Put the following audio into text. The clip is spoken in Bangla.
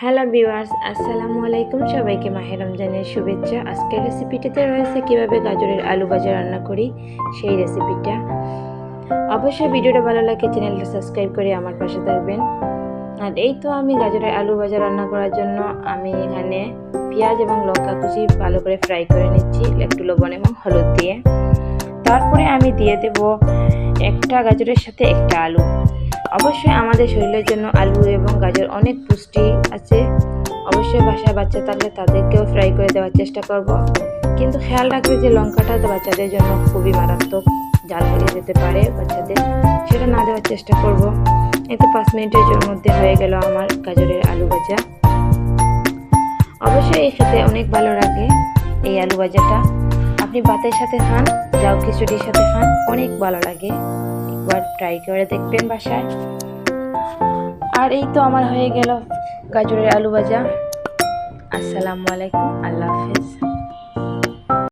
হ্যালো ভিউয়ার্স, আসসালামু আলাইকুম। সবাইকে মাহে রমজানের শুভেচ্ছা। আজকের রেসিপিটিতে রয়েছে কিভাবে গাজরের আলু ভাজা রান্না করি সেই রেসিপিটা। অবশ্যই ভিডিওটা ভালো লাগে চ্যানেলটা সাবস্ক্রাইব করে আমার পাশে থাকবেন। আর এই তো আমি গাজরের আলু ভাজা রান্না করার জন্য আমি এখানে পেঁয়াজ এবং লঙ্কা কুচি ভালো করে ফ্রাই করে নিচ্ছি একটু লবণ এবং হলুদ দিয়ে। তারপরে আমি দিয়ে দেব একটা গাজরের সাথে একটা আলু। অবশ্যই আমাদের শরীরের জন্য আলু এবং গাজর অনেক পুষ্টি আছে। অবশ্যই বাসায় বাচ্চা থাকলে তাদেরকেও ফ্রাই করে দেওয়ার চেষ্টা করব, কিন্তু খেয়াল রাখবে যে লঙ্কাটা তো বাচ্চাদের জন্য খুবই মারাত্মক, জাল হয়ে যেতে পারে বাচ্চাদের, সেটা না দেওয়ার চেষ্টা করব। এই তো 5 মিনিটের মধ্যে হয়ে গেল আমার গাজরের আলু ভাজা। অবশ্যই এই সাথে অনেক ভালো লাগে এই আলু ভাজাটা। আপনি ভাতের সাথে খান, যাও খিচুড়ির সাথে খান, অনেক ভালো লাগে। একবার ট্রাই করে দেখবেন বাসায়। আর এই তো আমার হয়ে গেল গাজরের আলু ভাজা। আসসালামু আলাইকুম, আল্লাহ হাফেজ।